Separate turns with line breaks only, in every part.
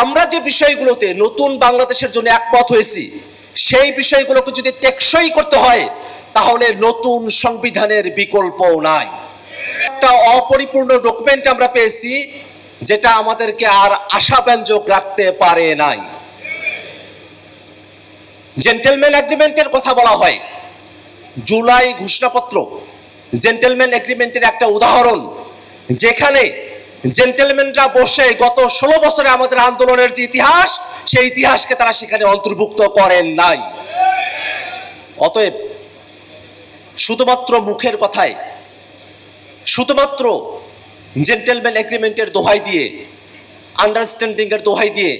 আমরা যে বিষয়গুলোতে নতুন বাংলাদেশের জন্য একমত হয়েছি সেই বিষয়গুলোকে যদি টেকসই করতে হয় তাহলে নতুন সংবিধানের বিকল্প নাই। একটা অপরিপূর্ণ ডকুমেন্ট আমরা পেয়েছি যেটা আমাদেরকে আর আশাব্যঞ্জক রাখতে পারে নাই। জেন্টলম্যান এগ্রিমেন্টের কথা বলা হয়, জুলাই ঘোষণাপত্র জেন্টলম্যান এগ্রিমেন্টের একটা উদাহরণ, যেখানে জেন্টলম্যানরা বসে গত 16 বছরে আমাদের আন্দোলনের যে ইতিহাস সেই ইতিহাসকে তারা সেখানে অন্তর্ভুক্ত করেন নাই। অতএব শুধুমাত্র মুখের কথায়, শুধুমাত্র জেন্টলম্যান এগ্রিমেন্টের দোহাই দিয়ে, আন্ডারস্ট্যান্ডিং এর দোহাই দিয়ে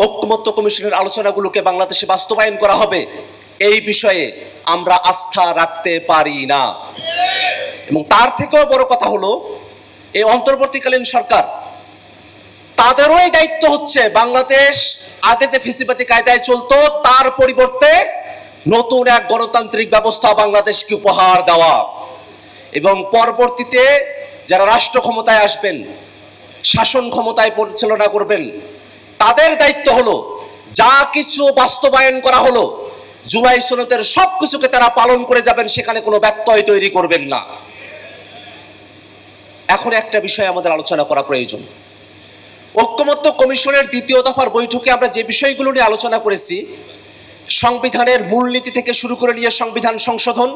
ঐকমত্য কমিশনের আলোচনাগুলোকে বাংলাদেশে বাস্তবায়ন করা হবে এই বিষয়ে আমরা আস্থা রাখতে পারি না। এবং তার থেকেও বড় কথা হলো এই অন্তর্বর্তীকালীন সরকার, তাদেরও দায়িত্ব হচ্ছে বাংলাদেশ আগে যে ফেসিবাদী কায়দায় চলতো তার পরিবর্তে নতুন এক গণতান্ত্রিক ব্যবস্থা বাংলাদেশকে উপহার দেওয়া। এবং পরবর্তীতে যারা রাষ্ট্র ক্ষমতায় আসবেন, শাসন ক্ষমতায় পরিচালনা করবেন, তাদের দায়িত্ব হলো যা কিছু বাস্তবায়ন করা হলো জুলাই সনদের সবকিছুকে তারা পালন করে যাবেন, সেখানে কোনো ব্যত্যয় তৈরি করবেন না। এখন একটা বিষয় আমাদের আলোচনা করা প্রয়োজন। ঐকমত্য কমিশনের দ্বিতীয় দফার বৈঠকে আমরা যে বিষয়গুলো নিয়ে আলোচনা করেছি, সংবিধানের মূলনীতি থেকে শুরু করে নিয়ে সংবিধান সংশোধন,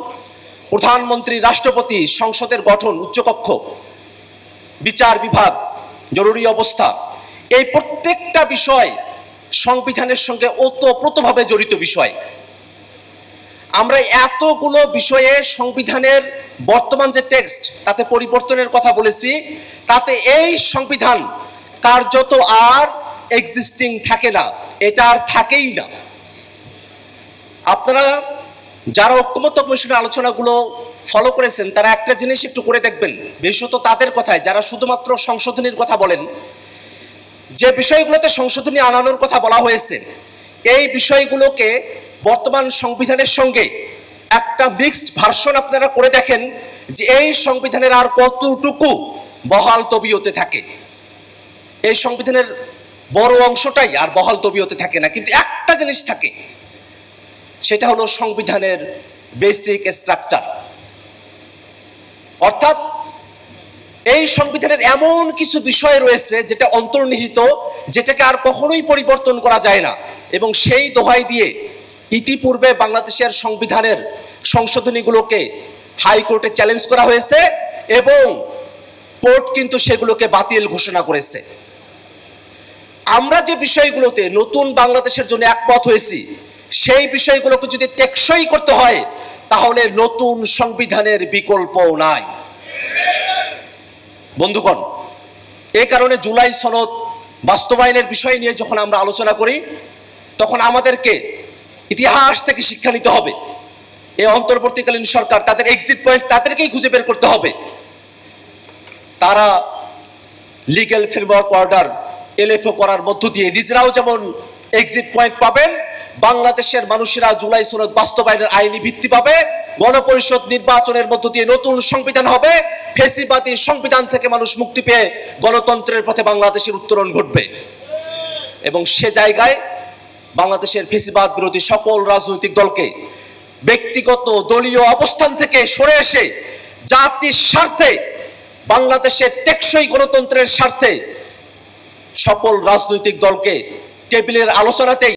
প্রধানমন্ত্রী, রাষ্ট্রপতি, সংসদের গঠন, উচ্চকক্ষ, বিচার বিভাগ, জরুরি অবস্থা, এই প্রত্যেকটা বিষয় সংবিধানের সঙ্গে ওতপ্রোতভাবে জড়িত বিষয়। আমরা এতগুলো বিষয়ে সংবিধানের বর্তমান যে টেক্সট তাতে পরিবর্তনের কথা বলেছি, তাতে এই সংবিধান কার্যত আর এক্সিস্টিং থাকে না, এটা আর থাকেই না। আপনারা যারা ঐকমত্য কমিশনের আলোচনাগুলো ফলো করেছেন তারা একটা জিনিস একটু করে দেখবেন, বিশেষত তাদের কথায় যারা শুধুমাত্র সংশোধনীর কথা বলেন, যে বিষয়গুলোতে সংশোধনী আনানোর কথা বলা হয়েছে এই বিষয়গুলোকে বর্তমান সংবিধানের সঙ্গে একটা মিক্সড ভার্সন আপনারা করে দেখেন যে এই সংবিধানের আর কতটুকু বহাল তবিয়তে থাকে। এই সংবিধানের বড় অংশটাই আর বহাল তবিয়তে থাকে না, কিন্তু একটা জিনিস থাকে, সেটা হলো সংবিধানের বেসিক স্ট্রাকচার। অর্থাৎ এই সংবিধানের এমন কিছু বিষয় রয়েছে যেটা অন্তর্নিহিত, যেটাকে আর কখনোই পরিবর্তন করা যায় না। এবং সেই দোহাই দিয়ে ইতিপূর্বে বাংলাদেশের সংবিধানের সংশোধনীগুলোকে হাইকোর্টে চ্যালেঞ্জ করা হয়েছে এবং কোর্ট কিন্তু সেগুলোকে বাতিল ঘোষণা করেছে। আমরা যে বিষয়গুলোতে নতুন বাংলাদেশের জন্য একমত হয়েছি সেই বিষয়গুলোকে যদি টেকসই করতে হয় তাহলে নতুন সংবিধানের বিকল্প নাই। বন্ধুগণ, এই কারণে জুলাই সনদ বাস্তবায়নের বিষয় নিয়ে যখন আমরা আলোচনা করি তখন আমাদেরকে ইতিহাস থেকে শিক্ষা নিতে হবে। এই অন্তর্বর্তীকালীন সরকার তাদের এক্সিট পয়েন্ট তাদেরকেই খুঁজে বের করতে হবে। তারা লিগ্যাল ফ্রেমওয়ার্ক অর্ডার এলএফও করার মধ্য দিয়ে নিজেরাও যেমন এক্সিট পয়েন্ট পাবেন, বাংলাদেশের মানুষেরা জুলাই সনদ বাস্তবায়নের আইনি ভিত্তি পাবে, গণপরিষদ নির্বাচনের মধ্য দিয়ে নতুন সংবিধান হবে, ফেসিবাদী সংবিধান থেকে মানুষ মুক্তি পেয়ে গণতন্ত্রের পথে বাংলাদেশের উত্তরণ ঘটবে। এবং সে জায়গায় বাংলাদেশের ফেসিবাদ বিরোধী সকল রাজনৈতিক দলকে ব্যক্তিগত দলীয় অবস্থান থেকে সরে এসে জাতির স্বার্থে, বাংলাদেশের টেকসই গণতন্ত্রের স্বার্থে সকল রাজনৈতিক দলকে টেবিলের আলোচনাতেই